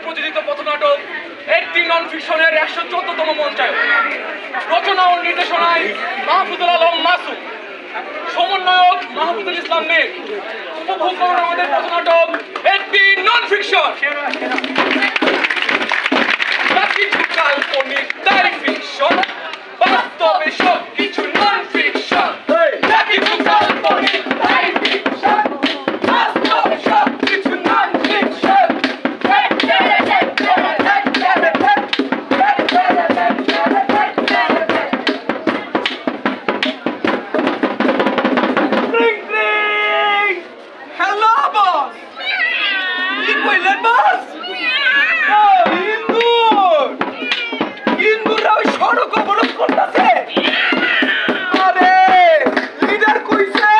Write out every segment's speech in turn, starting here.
প্রযোজিত পথনাটক একটি নন ফিকশনের 114তম মঞ্চায়ন। রচনা ও নির্দেশনায় মাহফুজুল আলম মাসুম, সমন্বয়ক মাহফুজুল ইসলাম নীল। উপভোগ করুন আমাদের পথনাটক একটি নন ফিকশন। কাল্পনিক তাই ফিকশন, বাস্তবে সব কিছু নন ফিকশন। কাল্পনিক তাই ফিকশন, বাস্তবে সব কিছু নন ফিকশন। হ্যালো বস, কি কইলেন বস? হিন্দুরা ওই সড়ক অবরোধ করতেছে। আরে লিডার কইছে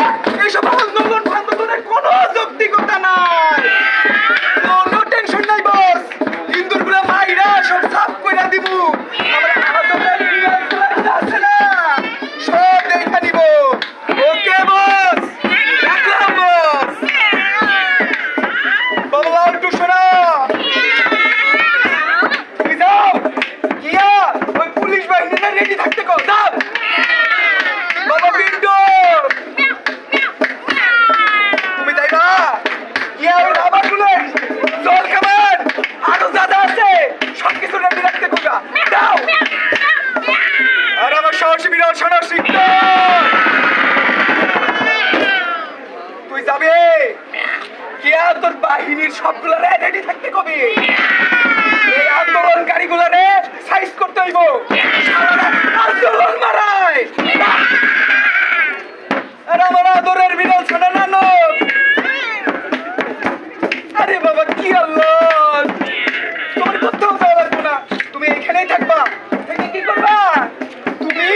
এইসব আন্দোলন ফান্দোলনের কোনো যৌক্তিকতা নাই। কোনো টেনশন নাই বস, হিন্দুরগুলা মাইরা সব সাফ কইরা দিমু। আমরা আন্দোলনের বিরোধী আছে না, সব দেখা নিব। ওকে বস, রাখলাম বস। বাবা একটু শোনা, রেডি থাকতে কও। দাও বাবা বিন্টু, তুমি যাইবা ইয়া ওই রাবার বুলেট জল খাবার আরো দাদা আছে, সবকিছু রেডি রাখতে কোগা। দাও। আর আমার সাহসী বিরাট সোনা শিখত, তুই যাবে কিয়া তোর বাহিনীর সবগুলো রেডি থাকতে কবি। এই আন্দোলনকারী গুলারে সাইজ করতে হইব। আন্দোলন মারায় আর আমার আদরের বিড়াল ছোট নানক। আরে বাবা কি আল্লাহ, তোমার কোথাও যাওয়া লাগবে না, তুমি এখানেই থাকবা। থেকে কি করবা তুমি?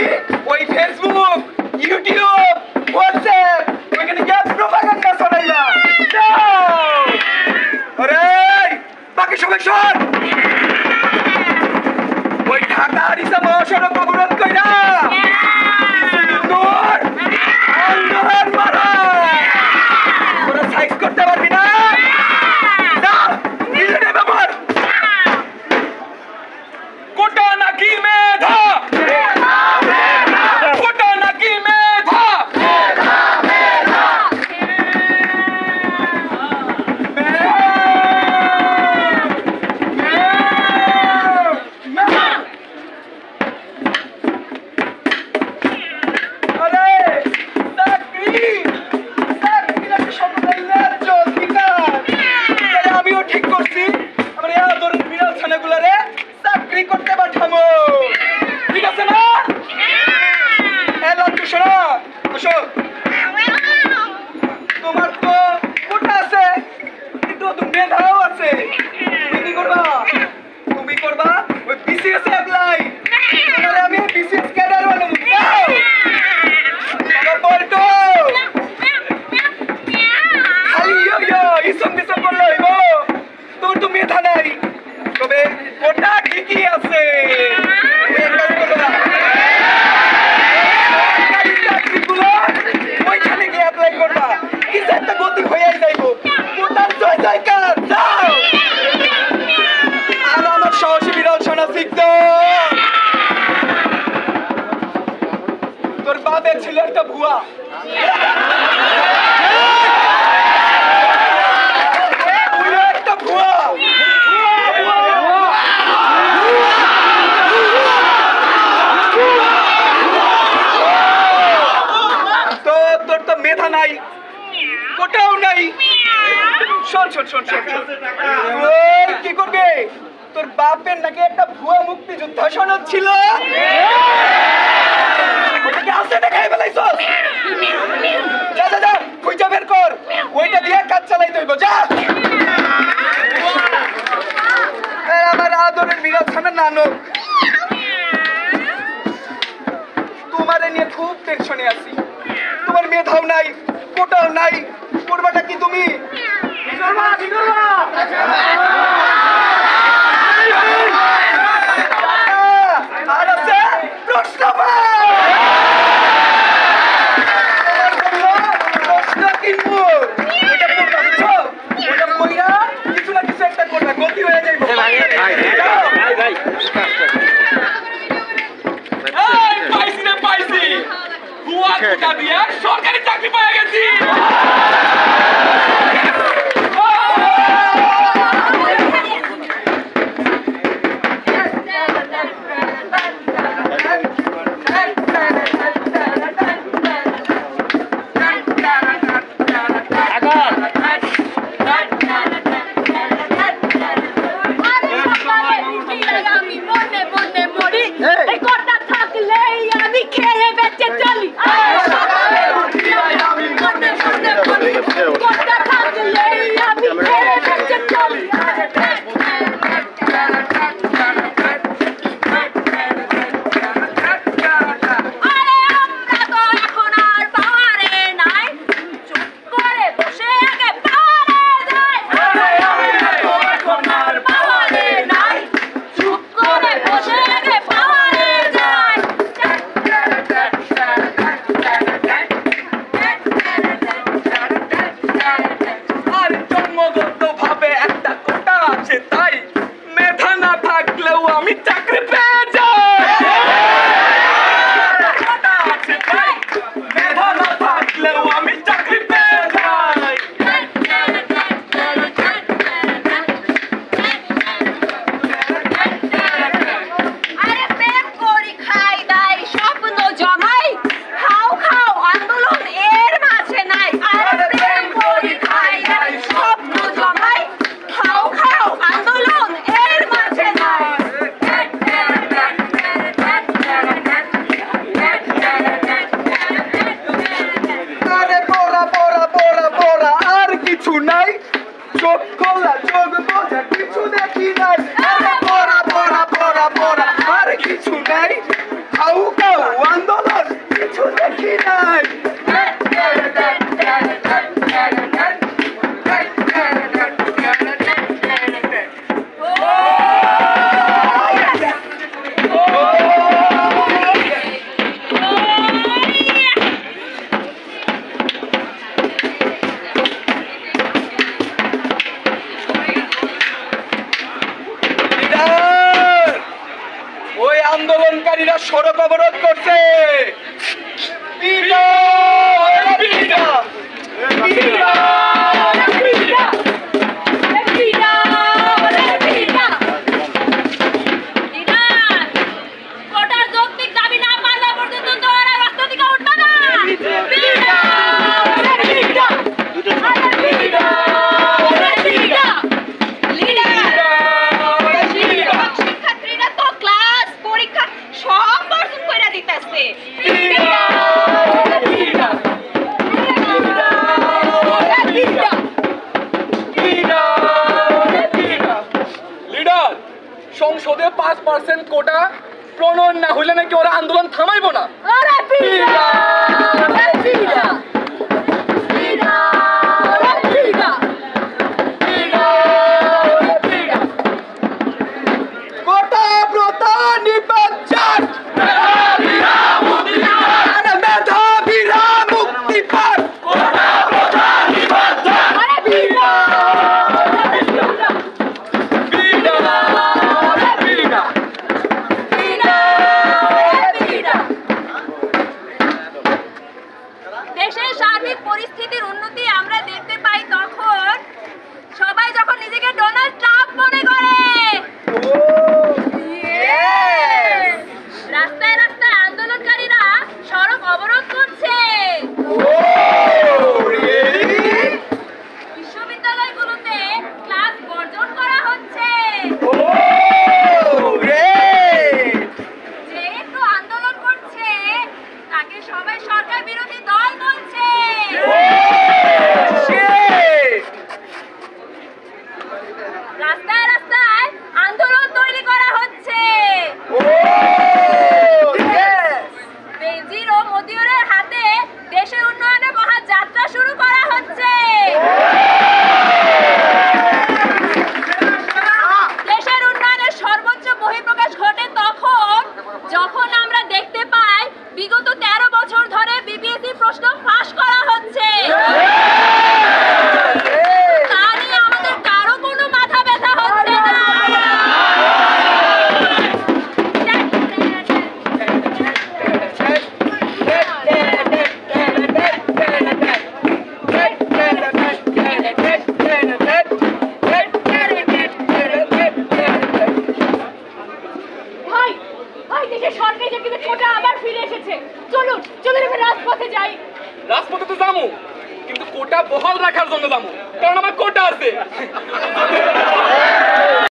ওই ফেসবুক, ইউটিউব, হোয়াটসঅ্যাপ ওইখানে গিয়ে প্রোপাগান্ডা ছড়াইবা। আরে বাকি সবাই শোন, ওই ঢাকা আরিসা মহাসড়ক অবরোধ কইরা হিন্দুর আন্দোলন মারা। ওরা সাইজ করতে পারবি না। কোটা নাকি মেধা, কোটা নাকি মেধা। আমিও ঠিক করছি, আমার এই আদরের বিড়াল ছানাগুলারে চাকরি করতে পাঠাবো। ঠিক আছে না? এলাম শোনা, বসো। তোমার তো কোটা আছে কিন্তু তুমি মেধাও আছে। তুমি কি করবা? তুমি করবা ওই বিসিএস অ্যাপ্লাই। তাহলে আমি বিসিএস ক্যাডার বানাবো। বাবা বলতো খালি ইসম বিসম করলে হইব? তোর তো মেধা নাই, তবে কোটা ঠিকই আছে। ওইখানে গিয়ে অ্যাপ্লাই করবা, কিছু একটা গতি হয়ে যাইব। কোটার জয় জয়কার যাও। আর আমার সাহসী বিড়াল শোনা শিখত, তোর বাপের ছিল একটা ভুয়া। মেধা নাই, কোটাও নাই। শোন শোন শোন শোন, কি করবে? তোর বাপের নাকি একটা ভুয়া মুক্তিযোদ্ধা সনদ ছিল। যা যা যা, খুঁজা বের কর, ওইটা দিয়ে কাজ চালাইতে হইব। যা। আমার আদরের বিরাট ছানা নানক, তোমারে নিয়ে খুব টেনশনে আছি। তোমার মেধাও নাই, কোটাও নাই, করবাটা কি তুমি? আর আছে প্রশ্ন কিনবো, ওইটা করবা, বুঝছো? ওইটা কইরা কিছু না কিছু একটা করবা, গতি হয়ে যাইব। না থাকলেও আমি চাকরি পেয়ে যাই। মেধা না থাকলেও আমি চাকরি পেয়ে যাই। আরে প্রেম করি খাই দাই স্বপ্ন জমাই খাও খাও আন্দোলন এর মাঝে নাই। আরে প্রেম করি খাই দাই স্বপ্ন জমাই খাও খাও আন্দোলন এর মাঝে নাই। আরে পড়া পড়া পড়া পড়া আর কিছু নাই, চোখ খোলা চোখ বোঝা কিছু দেখি নাই। আরে পড়া পড়া পড়া পড়া আর কিছু নাই, খাও খাও আন্দোলন কিছু দেখি নাই। ওই আন্দোলনকারীরা সড়ক অবরোধ করছে। শিক্ষার্থীরা তো ক্লাস পরীক্ষা সব বর্জন করে দিতেছে। লিডার, সংসদে 5% কোটা প্রণয়ন না হইলে নাকি ওরা আন্দোলন থামাইবো না। কোটা প্রথা নির্বাচন, আরে মেধাবীরা মুক্তি পান। দেশের সার্বিক পরিস্থিতির উন্নতি আমরা দেখতে পাই তখন সবাই যখন নিজেকে ডোনাল্ড ট্রাম্প মনে করে। রাস্তায় রাস্তায় আন্দোলনকারীরা সড়ক অবরোধ করছে। বিশ্ববিদ্যালয়গুলোতে ক্লাস বর্জন করা হচ্ছে। যেহেতু আন্দোলন করছে তাকে সবাই সরকার বিরোধী দল বলছে। রাস্তায় রাস্তায় আন্দোলন তৈরি করা হচ্ছে। বেনজির ও মতিউরের হাতে দেশের উন্নয়নের মহা যাত্রা শুরু করা হচ্ছে। দেশের উন্নয়নের সর্বোচ্চ বহিঃপ্রকাশ ঘটে তখন যখন আমরা দেখতে পাই বিগত 13 বছর ধরে বিপিএসসি প্রশ্ন ফাঁস করা হচ্ছে। তা নিয়ে আমাদের কারো কোনো মাথা ব্যথা হচ্ছে না। ভাই ভাই দেশের সরকারি চাকরিতে কোটা আবার ফিরে এসেছে। চলুন চলুন এবার রাজপথে যাই। রাজপথে তো যাবো, কিন্তু কোটা বহাল রাখার জন্য যাবো, কারণ আমার কোটা আছে।